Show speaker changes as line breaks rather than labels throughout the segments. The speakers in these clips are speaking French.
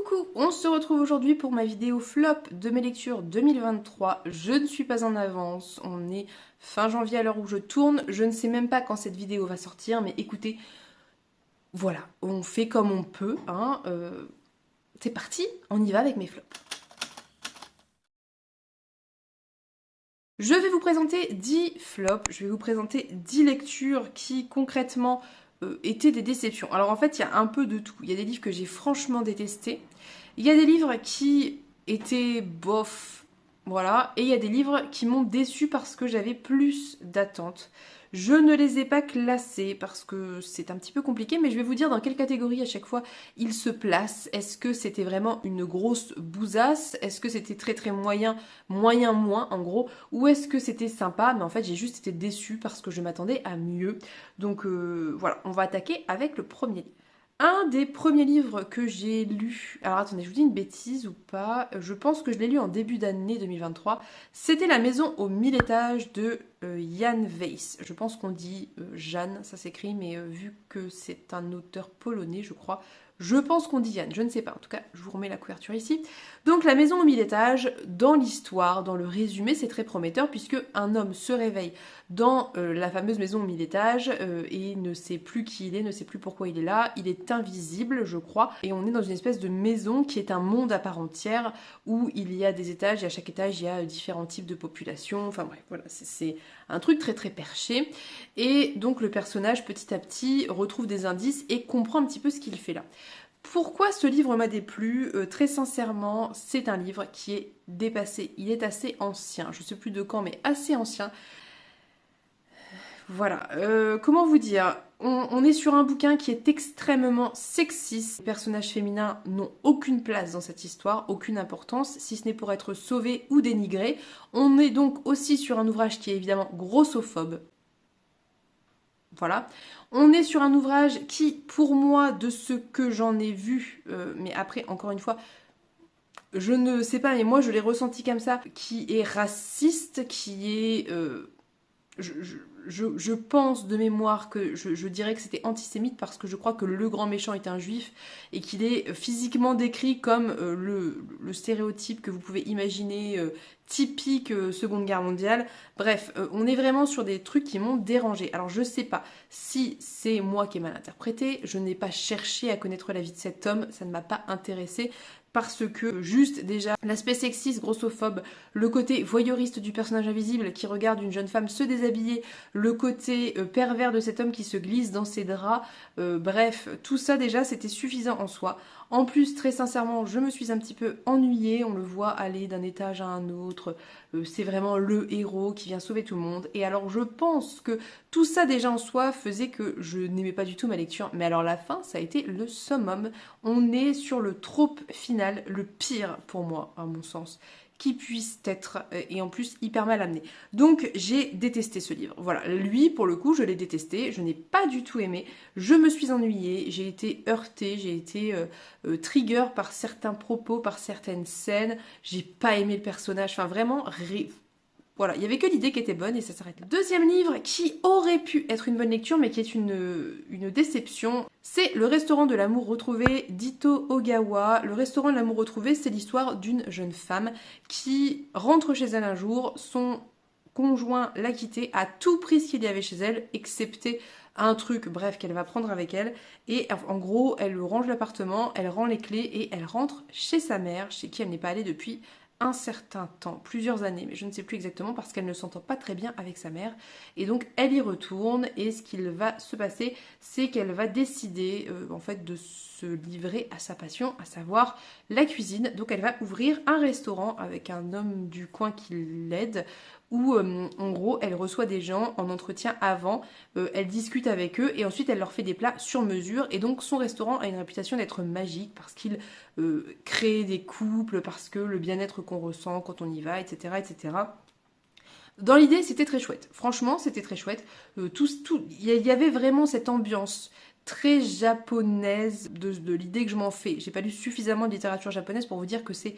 Coucou, on se retrouve aujourd'hui pour ma vidéo flop de mes lectures 2023. Je ne suis pas en avance, on est fin janvier à l'heure où je tourne. Je ne sais même pas quand cette vidéo va sortir, mais écoutez, voilà, on fait comme on peut, hein. C'est parti, on y va avec mes flops. Je vais vous présenter 10 flops, je vais vous présenter 10 lectures qui concrètement étaient des déceptions. Alors en fait, il y a un peu de tout. Il y a des livres que j'ai franchement détestés. Il y a des livres qui étaient bof, voilà. Et il y a des livres qui m'ont déçue parce que j'avais plus d'attentes. Je ne les ai pas classés parce que c'est un petit peu compliqué, mais je vais vous dire dans quelle catégorie à chaque fois ils se placent. Est-ce que c'était vraiment une grosse bousasse? Est-ce que c'était très très moyen, moyen moins en gros? Ou est-ce que c'était sympa? Mais en fait j'ai juste été déçue parce que je m'attendais à mieux. Donc voilà, on va attaquer avec le premier livre. Un des premiers livres que j'ai lu, alors attendez, je vous dis une bêtise ou pas, je pense que je l'ai lu en début d'année 2023, c'était La maison aux 1000 étages de Jan Weiss. Je pense qu'on dit Jeanne, ça s'écrit, mais vu que c'est un auteur polonais, je crois, je pense qu'on dit Yann, je ne sais pas, en tout cas, je vous remets la couverture ici. Donc La maison aux 1000 étages, dans l'histoire, dans le résumé, c'est très prometteur puisque un homme se réveille dans la fameuse maison aux 1000 étages et ne sait plus qui il est, ne sait plus pourquoi il est là, il est invisible je crois, et on est dans une espèce de maison qui est un monde à part entière où il y a des étages et à chaque étage il y a différents types de populations, enfin bref voilà, c'est un truc très très perché, et donc le personnage petit à petit retrouve des indices et comprend un petit peu ce qu'il fait là. Pourquoi ce livre m'a déplu? Très sincèrement, c'est un livre qui est dépassé. Il est assez ancien. Je ne sais plus de quand, mais assez ancien. Voilà. Comment vous dire? On est sur un bouquin qui est extrêmement sexiste. Les personnages féminins n'ont aucune place dans cette histoire, aucune importance, si ce n'est pour être sauvés ou dénigrés. On est donc aussi sur un ouvrage qui est évidemment grossophobe. Voilà. On est sur un ouvrage qui, pour moi, de ce que j'en ai vu, mais après, encore une fois, je ne sais pas, mais moi je l'ai ressenti comme ça, qui est raciste, qui est... je pense de mémoire que je dirais que c'était antisémite parce que je crois que le grand méchant est un juif et qu'il est physiquement décrit comme le stéréotype que vous pouvez imaginer typique Seconde Guerre mondiale. Bref, on est vraiment sur des trucs qui m'ont dérangé. Alors je sais pas si c'est moi qui ai mal interprété, je n'ai pas cherché à connaître la vie de cet homme, ça ne m'a pas intéressé parce que juste déjà l'aspect sexiste, grossophobe, le côté voyeuriste du personnage invisible qui regarde une jeune femme se déshabiller, le côté pervers de cet homme qui se glisse dans ses draps, bref, tout ça déjà c'était suffisant en soi. En plus, très sincèrement, je me suis un petit peu ennuyée, on le voit aller d'un étage à un autre, c'est vraiment le héros qui vient sauver tout le monde, et alors je pense que tout ça déjà en soi faisait que je n'aimais pas du tout ma lecture, mais alors la fin, ça a été le summum. On est sur le trope final, le pire pour moi, à mon sens, qui puisse être, et en plus hyper mal amené. Donc j'ai détesté ce livre. Voilà, lui pour le coup je l'ai détesté, je n'ai pas du tout aimé, je me suis ennuyée, j'ai été heurtée, j'ai été trigger par certains propos, par certaines scènes, j'ai pas aimé le personnage, enfin vraiment... Voilà, il n'y avait que l'idée qui était bonne et ça s'arrête là. Deuxième livre qui aurait pu être une bonne lecture mais qui est une déception, c'est Le restaurant de l'amour retrouvé d'Ito Ogawa. Le restaurant de l'amour retrouvé, c'est l'histoire d'une jeune femme qui rentre chez elle un jour, son conjoint l'a quittée, à tout prix ce qu'il y avait chez elle, excepté un truc, bref, qu'elle va prendre avec elle. Et en gros, elle range l'appartement, elle rend les clés et elle rentre chez sa mère, chez qui elle n'est pas allée depuis un certain temps, plusieurs années, mais je ne sais plus exactement parce qu'elle ne s'entend pas très bien avec sa mère. Et donc elle y retourne et ce qu'il va se passer, c'est qu'elle va décider en fait de se livrer à sa passion, à savoir la cuisine. Donc elle va ouvrir un restaurant avec un homme du coin qui l'aide où en gros elle reçoit des gens en entretien avant, elle discute avec eux et ensuite elle leur fait des plats sur mesure et donc son restaurant a une réputation d'être magique parce qu'il crée des couples, parce que le bien-être qu'on ressent quand on y va, etc. etc. Dans l'idée, c'était très chouette. Franchement, c'était très chouette. Il y avait vraiment cette ambiance très japonaise de l'idée que je m'en fais. J'ai pas lu suffisamment de littérature japonaise pour vous dire que c'est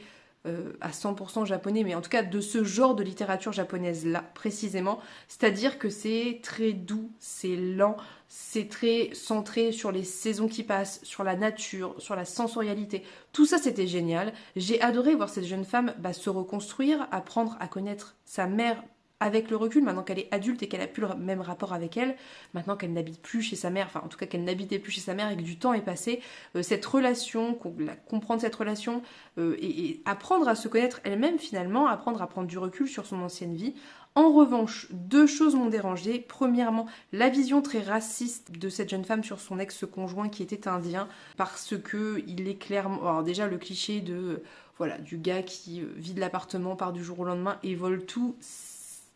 à 100% japonais, mais en tout cas de ce genre de littérature japonaise-là, précisément. C'est-à-dire que c'est très doux, c'est lent, c'est très centré sur les saisons qui passent, sur la nature, sur la sensorialité. Tout ça, c'était génial. J'ai adoré voir cette jeune femme se reconstruire, apprendre à connaître sa mère avec le recul, maintenant qu'elle est adulte et qu'elle a plus le même rapport avec elle, maintenant qu'elle n'habite plus chez sa mère, enfin en tout cas qu'elle n'habitait plus chez sa mère et que du temps est passé, cette relation, comprendre cette relation et apprendre à se connaître elle-même finalement, apprendre à prendre du recul sur son ancienne vie. En revanche, deux choses m'ont dérangée. Premièrement, la vision très raciste de cette jeune femme sur son ex-conjoint qui était indien, parce que il est clairement... Alors déjà, le cliché de... Voilà, du gars qui vide l'appartement, part du jour au lendemain et vole tout.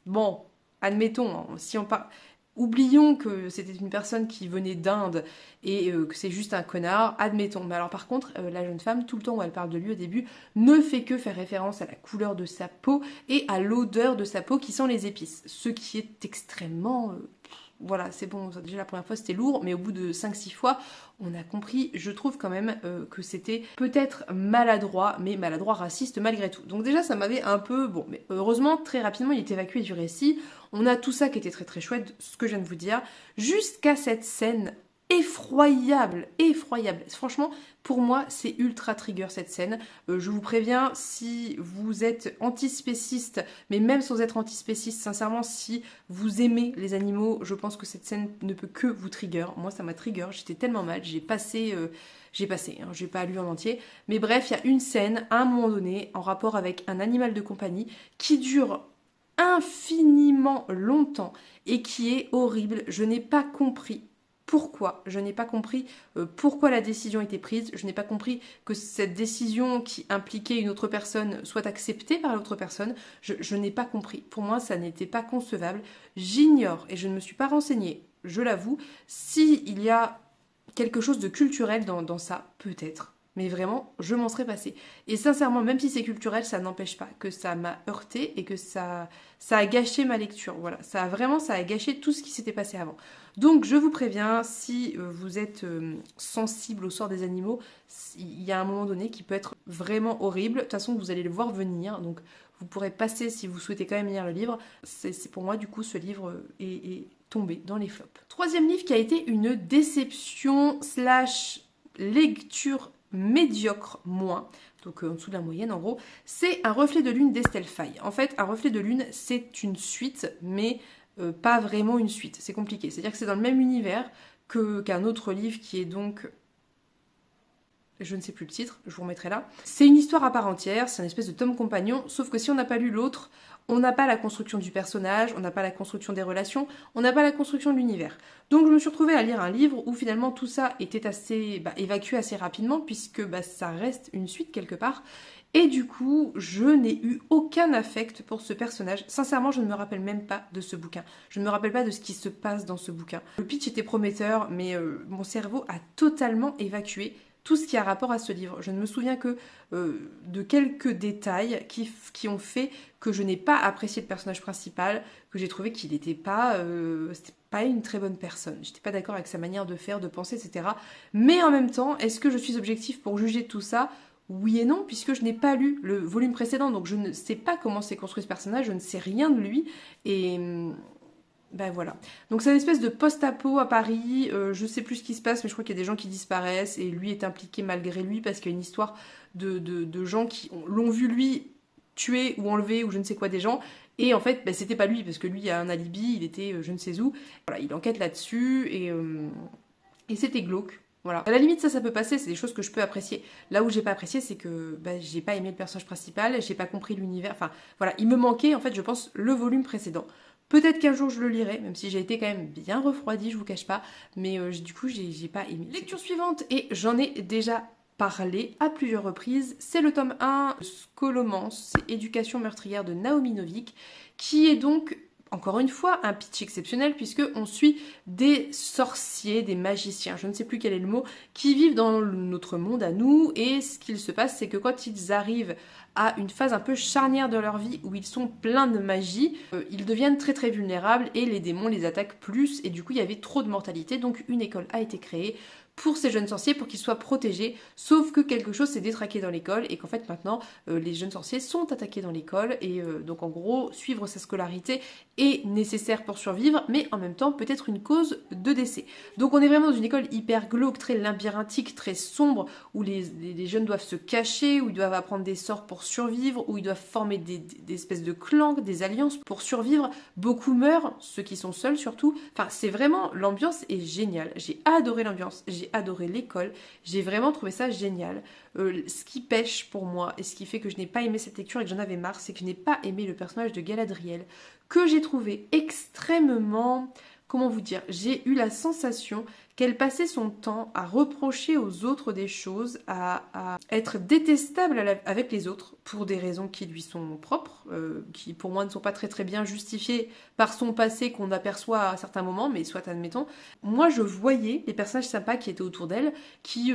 Bon, admettons, hein, si on parle... Oublions que c'était une personne qui venait d'Inde et que c'est juste un connard, admettons. Mais alors par contre, la jeune femme, tout le temps où elle parle de lui au début, ne fait que faire référence à la couleur de sa peau et à l'odeur de sa peau qui sent les épices. Ce qui est extrêmement... voilà, c'est bon, déjà la première fois c'était lourd, mais au bout de 5-6 fois, on a compris, je trouve quand même que c'était peut-être maladroit, mais maladroit raciste malgré tout. Donc déjà ça m'avait un peu... Bon, mais heureusement, très rapidement il est évacué du récit. On a tout ça qui était très très chouette, ce que je viens de vous dire, jusqu'à cette scène effroyable, effroyable. Franchement, pour moi, c'est ultra trigger cette scène. Je vous préviens, si vous êtes antispéciste, mais même sans être antispéciste, sincèrement, si vous aimez les animaux, je pense que cette scène ne peut que vous trigger. Moi, ça m'a trigger, j'étais tellement mal, j'ai passé, j'ai pas lu en entier. Mais bref, il y a une scène, à un moment donné, en rapport avec un animal de compagnie, qui dure infiniment longtemps et qui est horrible. Je n'ai pas compris pourquoi. Je n'ai pas compris pourquoi la décision était prise. Je n'ai pas compris que cette décision qui impliquait une autre personne soit acceptée par l'autre personne. Je n'ai pas compris. Pour moi, ça n'était pas concevable. J'ignore, et je ne me suis pas renseignée, je l'avoue, s'il y a quelque chose de culturel dans ça, peut-être. Mais vraiment, je m'en serais passée. Et sincèrement, même si c'est culturel, ça n'empêche pas que ça m'a heurté et que ça a gâché ma lecture. Voilà, ça a gâché tout ce qui s'était passé avant. Donc, je vous préviens, si vous êtes sensible au sort des animaux, il y a un moment donné qui peut être vraiment horrible. De toute façon, vous allez le voir venir. Donc, vous pourrez passer si vous souhaitez quand même lire le livre. C'est pour moi, du coup, ce livre est tombé dans les flops. Troisième livre qui a été une déception / lecture médiocre moins, donc en dessous de la moyenne en gros, c'est Un reflet de lune d'Estelle Faye. En fait, Un reflet de lune, c'est une suite, mais pas vraiment une suite. C'est compliqué. C'est-à-dire que c'est dans le même univers qu'un autre livre qui est donc... Je ne sais plus le titre, je vous remettrai là. C'est une histoire à part entière, c'est une espèce de tome compagnon, sauf que si on n'a pas lu l'autre, on n'a pas la construction du personnage, on n'a pas la construction des relations, on n'a pas la construction de l'univers. Donc je me suis retrouvée à lire un livre où finalement tout ça était assez évacué assez rapidement, puisque ça reste une suite quelque part. Et du coup, je n'ai eu aucun affect pour ce personnage. Sincèrement, je ne me rappelle même pas de ce bouquin. Je ne me rappelle pas de ce qui se passe dans ce bouquin. Le pitch était prometteur, mais mon cerveau a totalement évacué tout ce qui a rapport à ce livre. Je ne me souviens que de quelques détails qui ont fait que je n'ai pas apprécié le personnage principal, que j'ai trouvé qu'il n'était pas... c'était pas une très bonne personne. J'étais pas d'accord avec sa manière de faire, de penser, etc. Mais en même temps, est-ce que je suis objective pour juger tout ça ? Oui et non, puisque je n'ai pas lu le volume précédent, donc je ne sais pas comment s'est construit ce personnage, je ne sais rien de lui, et... ben voilà. Donc c'est une espèce de post-apo à Paris, je sais plus ce qui se passe, mais je crois qu'il y a des gens qui disparaissent, et lui est impliqué malgré lui, parce qu'il y a une histoire de gens qui l'ont vu lui tuer ou enlever, ou je ne sais quoi des gens, et en fait, c'était pas lui, parce que lui a un alibi, il était je ne sais où, voilà, il enquête là-dessus, et c'était glauque. Voilà. À la limite, ça peut passer, c'est des choses que je peux apprécier. Là où j'ai pas apprécié, c'est que j'ai pas aimé le personnage principal, j'ai pas compris l'univers, enfin voilà, il me manquait en fait, je pense, le volume précédent. Peut-être qu'un jour je le lirai, même si j'ai été quand même bien refroidie, je vous cache pas, mais du coup j'ai pas aimé. Lecture suivante, et j'en ai déjà parlé à plusieurs reprises, c'est le tome 1, Scholomance, c'est Éducation meurtrière de Naomi Novik, qui est donc... Encore une fois, un pitch exceptionnel puisque on suit des sorciers, des magiciens, je ne sais plus quel est le mot, qui vivent dans notre monde à nous, et ce qu'il se passe, c'est que quand ils arrivent à une phase un peu charnière de leur vie où ils sont pleins de magie, ils deviennent très très vulnérables et les démons les attaquent plus, et du coup il y avait trop de mortalité, donc une école a été créée pour ces jeunes sorciers, pour qu'ils soient protégés, sauf que quelque chose s'est détraqué dans l'école et qu'en fait maintenant les jeunes sorciers sont attaqués dans l'école et donc en gros suivre sa scolarité est nécessaire pour survivre, mais en même temps peut être une cause de décès. Donc on est vraiment dans une école hyper glauque, très labyrinthique, très sombre, où les jeunes doivent se cacher, où ils doivent apprendre des sorts pour survivre, où ils doivent former des espèces de clans, des alliances pour survivre. Beaucoup meurent, ceux qui sont seuls surtout. Enfin c'est vraiment, l'ambiance est géniale. J'ai adoré l'ambiance, j'ai adoré l'école, j'ai vraiment trouvé ça génial. Ce qui pêche pour moi et ce qui fait que je n'ai pas aimé cette lecture et que j'en avais marre, c'est que je n'ai pas aimé le personnage de Galadriel, que j'ai trouvé extrêmement... Comment vous dire? J'ai eu la sensation qu'elle passait son temps à reprocher aux autres des choses, à être détestable avec les autres pour des raisons qui lui sont propres, qui pour moi ne sont pas très très bien justifiées par son passé qu'on aperçoit à certains moments, mais soit admettons. Moi je voyais les personnages sympas qui étaient autour d'elle, qui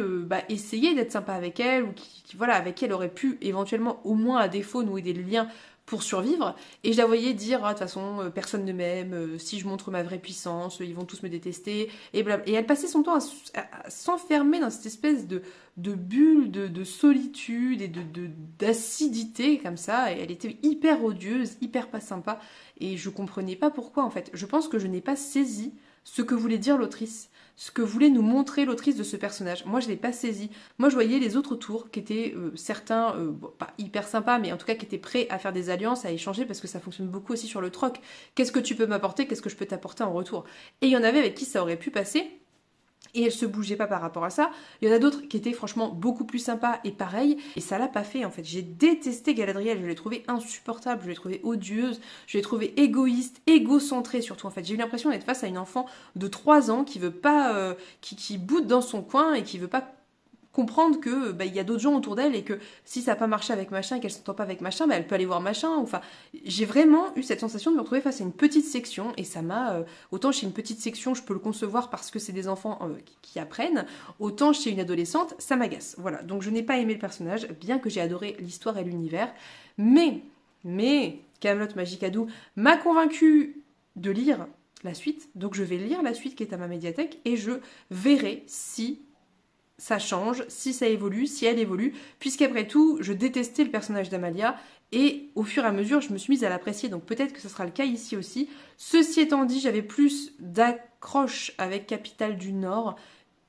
essayaient d'être sympas avec elle, ou voilà, avec qui elle aurait pu éventuellement, au moins à défaut, nouer des liens pour survivre, et je la voyais dire ah, de toute façon personne ne m'aime, si je montre ma vraie puissance ils vont tous me détester, et blabla. Et elle passait son temps à s'enfermer dans cette espèce de bulle de solitude et d'acidité comme ça, et elle était hyper odieuse, hyper pas sympa, et je comprenais pas pourquoi en fait. Je pense que je n'ai pas saisi ce que voulait dire l'autrice, ce que voulait nous montrer l'autrice de ce personnage. Moi, je l'ai pas saisi. Moi, je voyais les autres autour qui étaient certains, pas hyper sympas, mais en tout cas qui étaient prêts à faire des alliances, à échanger, parce que ça fonctionne beaucoup aussi sur le troc. Qu'est-ce que tu peux m'apporter? Qu'est-ce que je peux t'apporter en retour? Et il y en avait avec qui ça aurait pu passer. Et elle se bougeait pas par rapport à ça. Il y en a d'autres qui étaient franchement beaucoup plus sympas et pareil. Et ça l'a pas fait en fait. J'ai détesté Galadriel. Je l'ai trouvée insupportable. Je l'ai trouvée odieuse. Je l'ai trouvée égoïste, égocentrée surtout en fait. J'ai eu l'impression d'être face à une enfant de 3 ans qui veut pas, qui boude dans son coin et qui veut pas comprendre que il y a d'autres gens autour d'elle et que si ça n'a pas marché avec machin et qu'elle s'entend pas avec machin, elle peut aller voir machin. Enfin, j'ai vraiment eu cette sensation de me retrouver face à une petite section et ça m'a autant chez une petite section je peux le concevoir parce que c'est des enfants qui apprennent, autant chez une adolescente ça m'agace. Voilà, donc je n'ai pas aimé le personnage, bien que j'ai adoré l'histoire et l'univers, mais Kaamelott Magic Adou m'a convaincu de lire la suite, donc je vais lire la suite qui est à ma médiathèque et je verrai si ça change, si ça évolue, si elle évolue, puisqu'après tout, je détestais le personnage d'Amalia, et au fur et à mesure, je me suis mise à l'apprécier, donc peut-être que ce sera le cas ici aussi. Ceci étant dit, j'avais plus d'accroche avec Capitale du Nord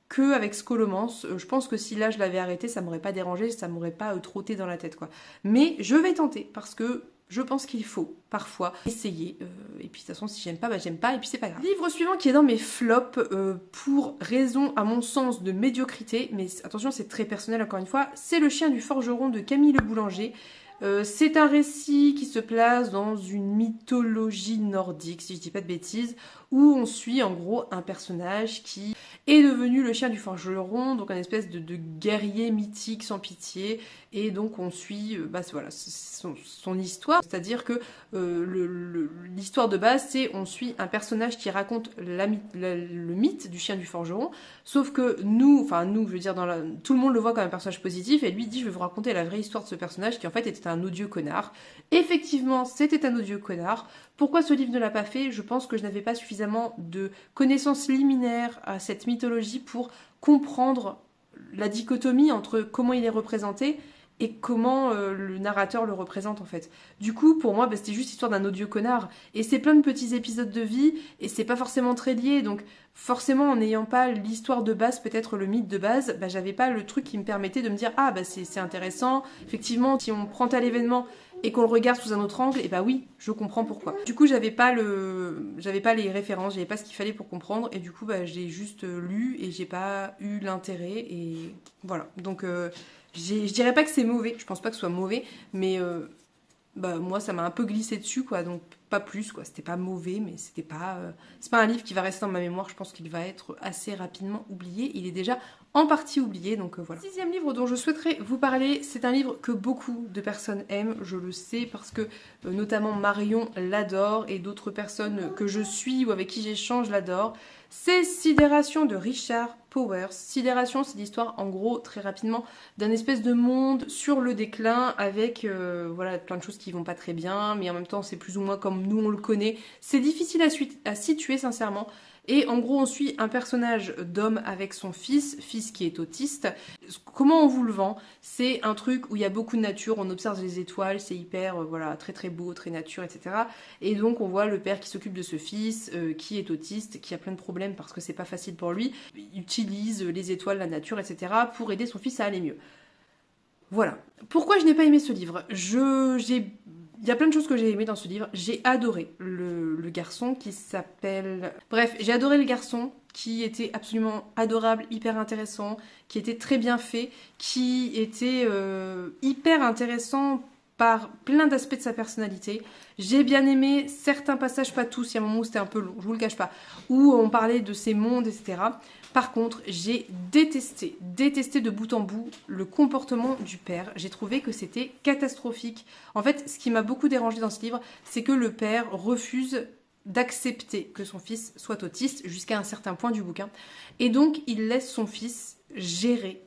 qu'avec Scholomance. Je pense que si là je l'avais arrêté, ça m'aurait pas dérangé, ça m'aurait pas trotté dans la tête, quoi. Mais je vais tenter, parce que je pense qu'il faut parfois essayer. Et puis de toute façon, si j'aime pas, j'aime pas. Et puis c'est pas grave. Livre suivant qui est dans mes flops pour raison, à mon sens, de médiocrité. Mais attention, c'est très personnel encore une fois. C'est Le Chien du Forgeron de Camille Le Boulanger. C'est un récit qui se place dans une mythologie nordique, si je dis pas de bêtises, où on suit en gros un personnage qui est devenu le chien du forgeron, donc un espèce de guerrier mythique sans pitié, et donc on suit voilà, son histoire, c'est-à-dire que l'histoire de base, c'est on suit un personnage qui raconte le mythe du chien du forgeron, sauf que nous, je veux dire, tout le monde le voit comme un personnage positif, et lui dit je vais vous raconter la vraie histoire de ce personnage qui en fait était un odieux connard. Effectivement, c'était un odieux connard. Pourquoi ce livre ne l'a pas fait? Je pense que je n'avais pas suffisamment de connaissances liminaires à cette mythologie pour comprendre la dichotomie entre comment il est représenté et comment le narrateur le représente en fait. Du coup, pour moi, c'était juste l'histoire d'un odieux connard. Et c'est plein de petits épisodes de vie, et c'est pas forcément très lié, donc forcément, en n'ayant pas l'histoire de base, peut-être le mythe de base, j'avais pas le truc qui me permettait de me dire « Ah, c'est intéressant, effectivement, si on prend tel événement et qu'on le regarde sous un autre angle, et oui, je comprends pourquoi. » Du coup, j'avais pas les références, j'avais pas ce qu'il fallait pour comprendre, et du coup, j'ai juste lu, et j'ai pas eu l'intérêt, et voilà. Donc, je dirais pas que c'est mauvais, je pense pas que ce soit mauvais, mais moi ça m'a un peu glissé dessus, quoi, donc pas plus, quoi. C'était pas mauvais, mais c'est pas un livre qui va rester dans ma mémoire, je pense qu'il va être assez rapidement oublié, il est déjà en partie oublié, donc voilà. Le 6e livre dont je souhaiterais vous parler, c'est un livre que beaucoup de personnes aiment, je le sais, parce que notamment Marion l'adore, et d'autres personnes que je suis ou avec qui j'échange l'adorent. C'est Sidération de Richard Powers. Sidération, c'est l'histoire, en gros, très rapidement, d'un espèce de monde sur le déclin avec voilà, plein de choses qui vont pas très bien, mais en même temps, c'est plus ou moins comme nous on le connaît. C'est difficile à situer, sincèrement. Et en gros, on suit un personnage d'homme avec son fils qui est autiste. Comment on vous le vend? C'est un truc où il y a beaucoup de nature, on observe les étoiles, c'est hyper, voilà, très très beau, très nature, etc. Et donc on voit le père qui s'occupe de ce fils, qui est autiste, qui a plein de problèmes parce que c'est pas facile pour lui. Il utilise les étoiles, la nature, etc. pour aider son fils à aller mieux. Voilà. Pourquoi je n'ai pas aimé ce livre? Il y a plein de choses que j'ai aimées dans ce livre. J'ai adoré le garçon qui s'appelle... Bref, j'ai adoré le garçon qui était absolument adorable, hyper intéressant, qui était très bien fait, qui était hyper intéressant par plein d'aspects de sa personnalité. J'ai bien aimé certains passages, pas tous, il y a un moment où c'était un peu long, je vous le cache pas, où on parlait de ces mondes, etc. Par contre, j'ai détesté de bout en bout le comportement du père. J'ai trouvé que c'était catastrophique. En fait, ce qui m'a beaucoup dérangé dans ce livre, c'est que le père refuse d'accepter que son fils soit autiste jusqu'à un certain point du bouquin. Et donc, il laisse son fils gérer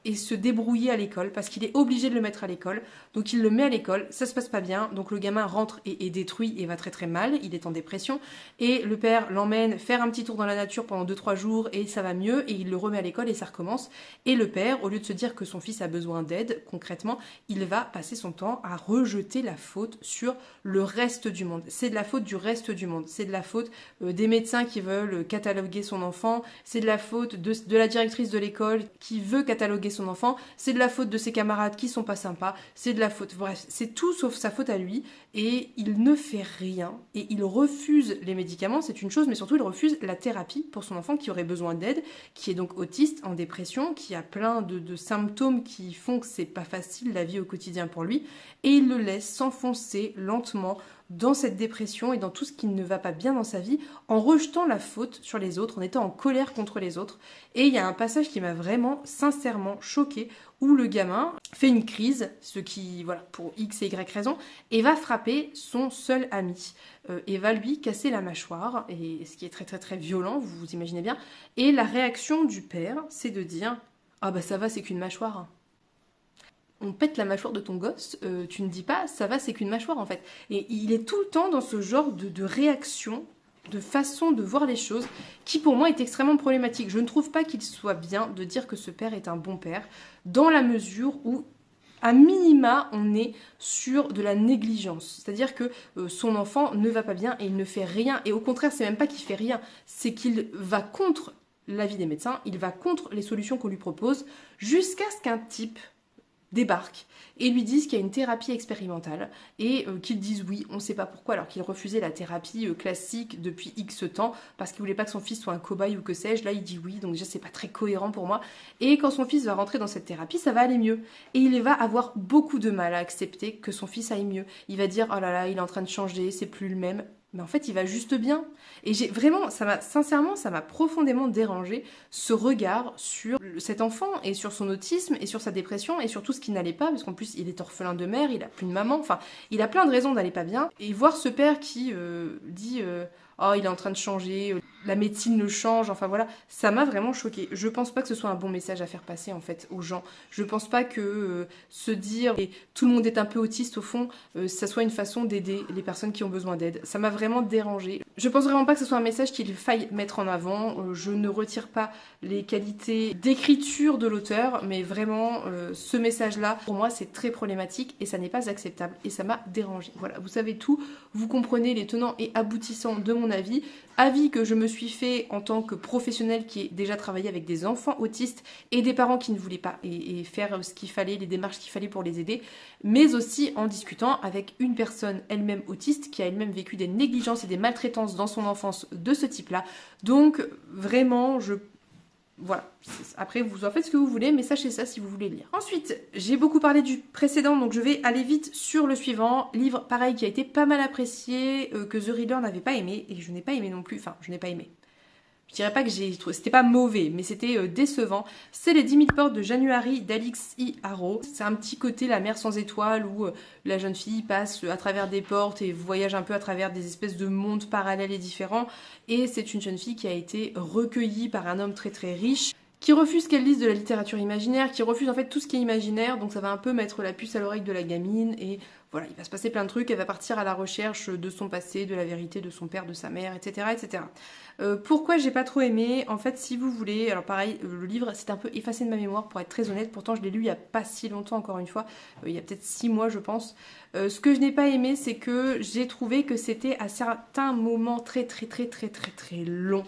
et se débrouiller à l'école parce qu'il est obligé de le mettre à l'école. Donc il le met à l'école, ça se passe pas bien, donc le gamin rentre et est détruit et va très très mal, il est en dépression et le père l'emmène faire un petit tour dans la nature pendant 2-3 jours et ça va mieux et il le remet à l'école et ça recommence. Et le père, au lieu de se dire que son fils a besoin d'aide, concrètement, il va passer son temps à rejeter la faute sur le reste du monde. C'est de la faute du reste du monde, c'est de la faute des médecins qui veulent cataloguer son enfant, c'est de la faute de la directrice de l'école qui veut cataloguer son enfant, c'est de la faute de ses camarades qui sont pas sympas, c'est de la faute, bref, c'est tout sauf sa faute à lui, et il ne fait rien, et il refuse les médicaments, c'est une chose, mais surtout il refuse la thérapie pour son enfant qui aurait besoin d'aide, qui est donc autiste, en dépression, qui a plein de symptômes qui font que c'est pas facile la vie au quotidien pour lui, et il le laisse s'enfoncer lentement dans cette dépression et dans tout ce qui ne va pas bien dans sa vie, en rejetant la faute sur les autres, en étant en colère contre les autres. Et il y a un passage qui m'a vraiment, sincèrement choquée, où le gamin fait une crise, ce qui, voilà, pour X et Y raison, et va frapper son seul ami, et va lui casser la mâchoire, et ce qui est très très très violent, vous vous imaginez bien. Et la réaction du père, c'est de dire « Ah bah ça va, c'est qu'une mâchoire ». On pète la mâchoire de ton gosse, tu ne dis pas ça va, c'est qu'une mâchoire en fait. Et il est tout le temps dans ce genre de réaction, de façon de voir les choses, qui pour moi est extrêmement problématique. Je ne trouve pas qu'il soit bien de dire que ce père est un bon père, dans la mesure où, à minima, on est sur de la négligence. C'est-à-dire que son enfant ne va pas bien et il ne fait rien. Et au contraire, c'est même pas qu'il fait rien, c'est qu'il va contre l'avis des médecins, il va contre les solutions qu'on lui propose, jusqu'à ce qu'un type débarquent et lui disent qu'il y a une thérapie expérimentale et qu'ils disent oui, on ne sait pas pourquoi, alors qu'il refusait la thérapie classique depuis X temps parce qu'il voulait pas que son fils soit un cobaye ou que sais-je. Là, il dit oui, donc déjà c'est pas très cohérent pour moi. Et quand son fils va rentrer dans cette thérapie, ça va aller mieux. Et il va avoir beaucoup de mal à accepter que son fils aille mieux. Il va dire oh là là, il est en train de changer, c'est plus le même. Mais en fait, il va juste bien. Et j'ai vraiment, sincèrement, ça m'a profondément dérangé, ce regard sur cet enfant et sur son autisme et sur sa dépression et sur tout ce qui n'allait pas, parce qu'en plus, il est orphelin de mère, il a plus de maman, enfin, il a plein de raisons d'aller pas bien. Et voir ce père qui dit oh, il est en train de changer, la médecine le change, enfin voilà, ça m'a vraiment choquée. Je pense pas que ce soit un bon message à faire passer en fait aux gens. Je pense pas que se dire et tout le monde est un peu autiste au fond, ça soit une façon d'aider les personnes qui ont besoin d'aide. Ça m'a vraiment dérangée. Je pense vraiment pas que ce soit un message qu'il faille mettre en avant. Je ne retire pas les qualités d'écriture de l'auteur, mais vraiment ce message-là, pour moi, c'est très problématique et ça n'est pas acceptable et ça m'a dérangée. Voilà, vous savez tout, vous comprenez les tenants et aboutissants de mon avis que je me suis fait en tant que professionnel qui ai déjà travaillé avec des enfants autistes et des parents qui ne voulaient pas et faire ce qu'il fallait, les démarches qu'il fallait pour les aider, mais aussi en discutant avec une personne elle-même autiste qui a elle-même vécu des négligences et des maltraitances dans son enfance de ce type-là. Donc vraiment, voilà, après vous en faites ce que vous voulez, mais sachez ça si vous voulez lire. Ensuite, j'ai beaucoup parlé du précédent, donc je vais aller vite sur le suivant. Livre pareil qui a été pas mal apprécié, que The Reader n'avait pas aimé, et je n'ai pas aimé non plus, enfin je n'ai pas aimé. Je dirais pas que j'ai trouvé, c'était pas mauvais, mais c'était décevant. C'est Les 10 000 portes de January d'Alix E. Harrow. C'est un petit côté La mer sans étoiles où la jeune fille passe à travers des portes et voyage un peu à travers des espèces de mondes parallèles et différents. Et c'est une jeune fille qui a été recueillie par un homme très très riche qui refuse qu'elle lise de la littérature imaginaire, qui refuse en fait tout ce qui est imaginaire, donc ça va un peu mettre la puce à l'oreille de la gamine, et voilà, il va se passer plein de trucs, elle va partir à la recherche de son passé, de la vérité de son père, de sa mère, etc. etc. Pourquoi j'ai pas trop aimé? En fait, si vous voulez, alors pareil, le livre c'est un peu effacé de ma mémoire pour être très honnête, pourtant je l'ai lu il y a pas si longtemps encore une fois, il y a peut-être 6 mois je pense. Ce que je n'ai pas aimé, c'est que j'ai trouvé que c'était à certains moments très long,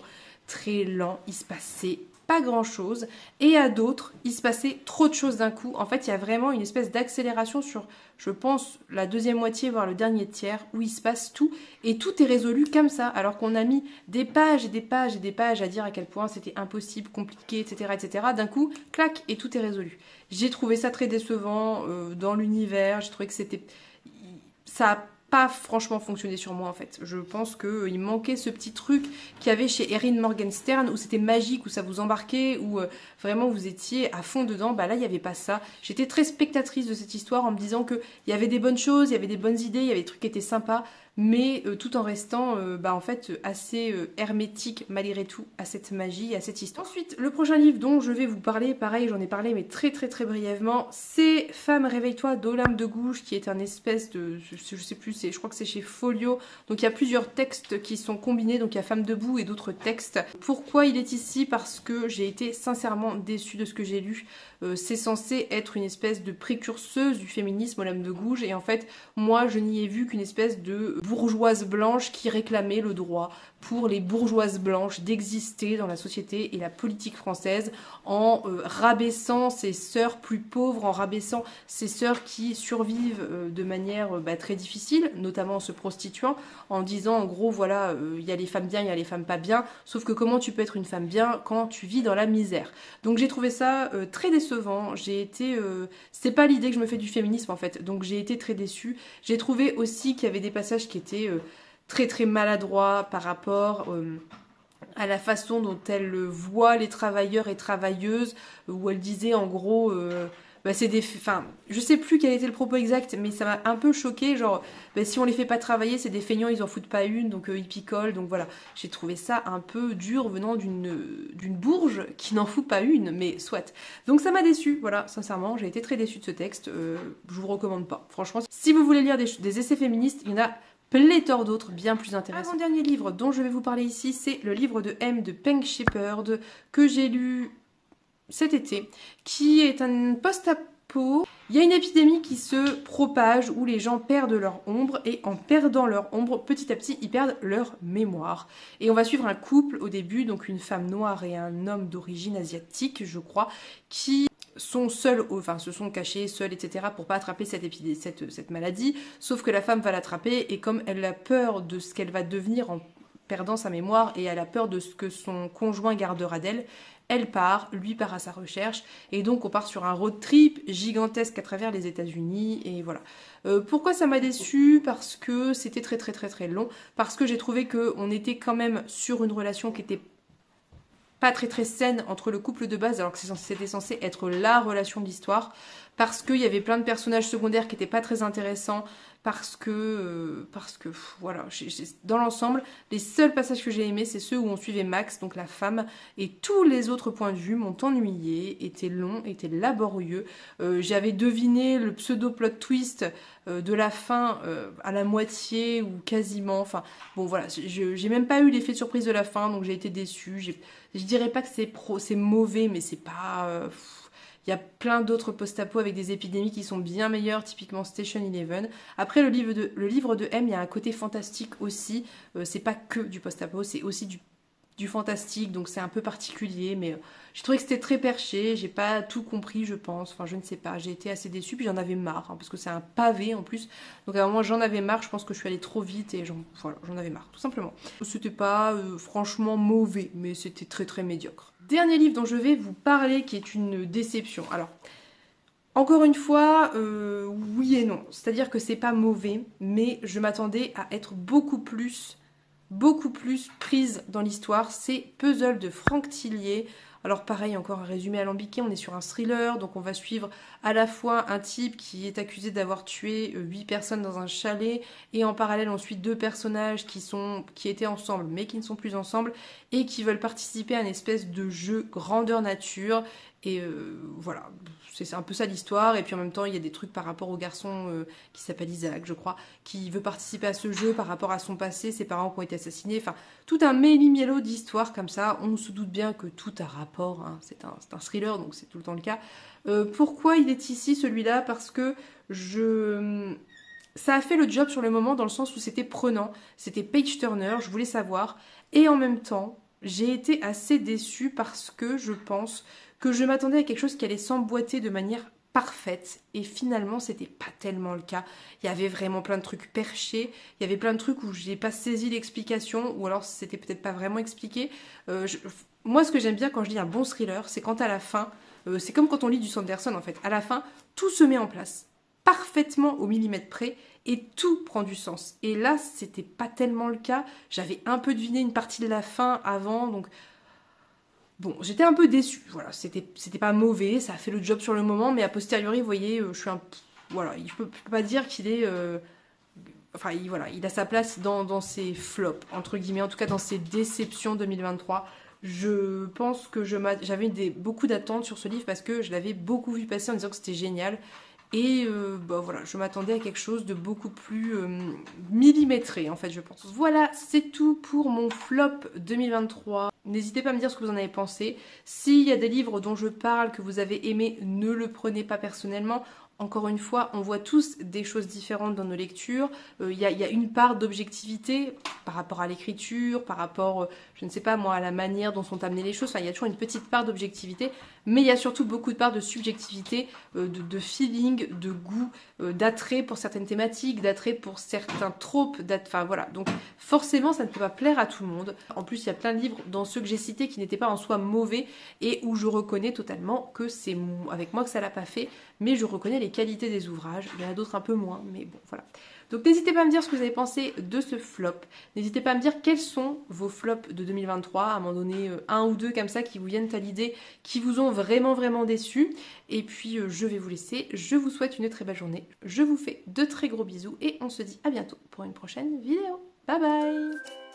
très lent, il se passait pas grand chose, et à d'autres, il se passait trop de choses d'un coup. En fait, il y a vraiment une espèce d'accélération sur, je pense, la deuxième moitié, voire le dernier tiers, où il se passe tout, et tout est résolu comme ça, alors qu'on a mis des pages et des pages et des pages à dire à quel point c'était impossible, compliqué, etc., etc. D'un coup, clac, et tout est résolu. J'ai trouvé ça très décevant dans l'univers, j'ai trouvé que c'était... Ça a pas franchement fonctionné sur moi en fait. Je pense qu'il manquait ce petit truc qu'il y avait chez Erin Morgenstern où c'était magique, où ça vous embarquait, où vraiment vous étiez à fond dedans. Bah là il n'y avait pas ça. J'étais très spectatrice de cette histoire en me disant qu'il y avait des bonnes choses, il y avait des bonnes idées, il y avait des trucs qui étaient sympas, mais tout en restant en fait assez hermétique malgré tout à cette magie, à cette histoire. Ensuite, le prochain livre dont je vais vous parler, pareil j'en ai parlé mais très brièvement, c'est Femme réveille-toi d'Olympe de Gouges, qui est un espèce de, je sais plus, je crois que c'est chez Folio, donc il y a plusieurs textes qui sont combinés, donc il y a Femme debout et d'autres textes. Pourquoi il est ici? Parce que j'ai été sincèrement déçue de ce que j'ai lu. C'est censé être une espèce de précurseuse du féminisme, Olympe de Gouges, et en fait moi je n'y ai vu qu'une espèce de bourgeoise blanche qui réclamait le droit pour les bourgeoises blanches d'exister dans la société et la politique française en rabaissant ses sœurs plus pauvres, en rabaissant ses sœurs qui survivent de manière très difficile, notamment en se prostituant, en disant en gros voilà, il y a les femmes bien, il y a les femmes pas bien, sauf que comment tu peux être une femme bien quand tu vis dans la misère? Donc j'ai trouvé ça très décevant, j'ai été... c'est pas l'idée que je me fais du féminisme en fait, donc j'ai été très déçue. J'ai trouvé aussi qu'il y avait des passages qui étaient très maladroits par rapport à la façon dont elle voit les travailleurs et travailleuses, où elle disait en gros... c'est des... Enfin, je sais plus quel était le propos exact, mais ça m'a un peu choqué, genre, si on les fait pas travailler, c'est des feignants, ils en foutent pas une, donc ils picolent, donc voilà. J'ai trouvé ça un peu dur venant d'une bourge qui n'en fout pas une, mais soit. Donc ça m'a déçue, voilà, sincèrement, j'ai été très déçue de ce texte, je vous recommande pas. Franchement, si vous voulez lire des essais féministes, il y en a pléthore d'autres bien plus intéressants. Avant-dernier livre dont je vais vous parler ici, c'est le livre de M de Peng Shepherd, que j'ai lu cet été, qui est un post-apo. Il y a une épidémie qui se propage où les gens perdent leur ombre, et en perdant leur ombre, petit à petit, ils perdent leur mémoire. Et on va suivre un couple au début, donc une femme noire et un homme d'origine asiatique, je crois, qui sont seuls, enfin se sont cachés seuls, etc. pour pas attraper cette maladie, sauf que la femme va l'attraper, et comme elle a peur de ce qu'elle va devenir en perdant sa mémoire, et elle a peur de ce que son conjoint gardera d'elle, elle part, lui part à sa recherche, et donc on part sur un road trip gigantesque à travers les États-Unis, et voilà. Pourquoi ça m'a déçue? Parce que c'était très long, parce que j'ai trouvé qu'on était quand même sur une relation qui était pas très saine entre le couple de base, alors que c'était censé être la relation de l'histoire, parce qu'il y avait plein de personnages secondaires qui étaient pas très intéressants, parce que voilà, dans l'ensemble, les seuls passages que j'ai aimés, c'est ceux où on suivait Max, donc la femme, et tous les autres points de vue m'ont ennuyé, étaient longs, étaient laborieux. J'avais deviné le pseudo-plot twist de la fin à la moitié ou quasiment, enfin bon voilà, j'ai même pas eu l'effet de surprise de la fin, donc j'ai été déçue. Je dirais pas que c'est mauvais, mais c'est pas... Il y a plein d'autres post-apo avec des épidémies qui sont bien meilleures, typiquement Station Eleven. Après, le livre de M, il y a un côté fantastique aussi. C'est pas que du post-apo, c'est aussi du fantastique, donc c'est un peu particulier, mais j'ai trouvé que c'était très perché, j'ai pas tout compris, je pense, enfin je ne sais pas, j'ai été assez déçue, puis j'en avais marre, parce que c'est un pavé en plus, donc à un moment j'en avais marre, je pense que je suis allée trop vite, et voilà, j'en avais marre, tout simplement. C'était pas franchement mauvais, mais c'était très médiocre. Dernier livre dont je vais vous parler, qui est une déception. Alors, encore une fois, oui et non, c'est-à-dire que c'est pas mauvais, mais je m'attendais à être beaucoup plus prise dans l'histoire. C'est Puzzle de Franck Tillier. Alors pareil, encore un résumé alambiqué, on est sur un thriller, donc on va suivre à la fois un type qui est accusé d'avoir tué 8 personnes dans un chalet, et en parallèle on suit deux personnages qui étaient ensemble mais qui ne sont plus ensemble, et qui veulent participer à une espèce de jeu grandeur nature, et voilà, c'est un peu ça l'histoire. Et puis en même temps il y a des trucs par rapport au garçon qui s'appelle Isaac, je crois, qui veut participer à ce jeu par rapport à son passé, ses parents qui ont été assassinés, enfin tout un méli-mélo d'histoires comme ça. On se doute bien que tout a rapport, hein. C'est un thriller, donc c'est tout le temps le cas. Pourquoi il est ici celui-là? Parce que ça a fait le job sur le moment, dans le sens où c'était prenant, c'était page turner, je voulais savoir, et en même temps j'ai été assez déçue parce que je pense que je m'attendais à quelque chose qui allait s'emboîter de manière parfaite, et finalement c'était pas tellement le cas. Il y avait vraiment plein de trucs perchés, il y avait plein de trucs où j'ai pas saisi l'explication, ou alors c'était peut-être pas vraiment expliqué. Moi, ce que j'aime bien quand je lis un bon thriller, c'est quand à la fin, c'est comme quand on lit du Sanderson en fait, à la fin tout se met en place parfaitement au millimètre près et tout prend du sens. Et là c'était pas tellement le cas, j'avais un peu deviné une partie de la fin avant, donc bon, j'étais un peu déçue. Voilà, c'était pas mauvais, ça a fait le job sur le moment, mais a posteriori, vous voyez, je suis un... Voilà, je peux pas dire qu'il est... Enfin, voilà, il a sa place dans ses flops, entre guillemets, en tout cas dans ses déceptions 2023. Je pense que j'avais beaucoup d'attentes sur ce livre parce que je l'avais beaucoup vu passer en disant que c'était génial. Et bah voilà, je m'attendais à quelque chose de beaucoup plus millimétré, en fait, je pense. Voilà, c'est tout pour mon flop 2023. N'hésitez pas à me dire ce que vous en avez pensé. S'il y a des livres dont je parle que vous avez aimé, ne le prenez pas personnellement. Encore une fois, on voit tous des choses différentes dans nos lectures. Il y a une part d'objectivité par rapport à l'écriture, par rapport, je ne sais pas moi, à la manière dont sont amenées les choses. Enfin, il y a toujours une petite part d'objectivité, mais il y a surtout beaucoup de part de subjectivité, de feeling, de goût, d'attrait pour certaines thématiques, d'attrait pour certains tropes. Enfin voilà, donc forcément, ça ne peut pas plaire à tout le monde. En plus, il y a plein de livres dans ceux que j'ai cités qui n'étaient pas en soi mauvais et où je reconnais totalement que c'est avec moi que ça l'a pas fait, mais je reconnais les qualités des ouvrages. Il y en a d'autres un peu moins, mais bon, voilà. Donc n'hésitez pas à me dire ce que vous avez pensé de ce flop. N'hésitez pas à me dire quels sont vos flops de 2023, à m'en donner un ou deux comme ça qui vous viennent à l'idée, qui vous ont vraiment vraiment déçu. Et puis je vais vous laisser. Je vous souhaite une très belle journée. Je vous fais de très gros bisous et on se dit à bientôt pour une prochaine vidéo. Bye bye!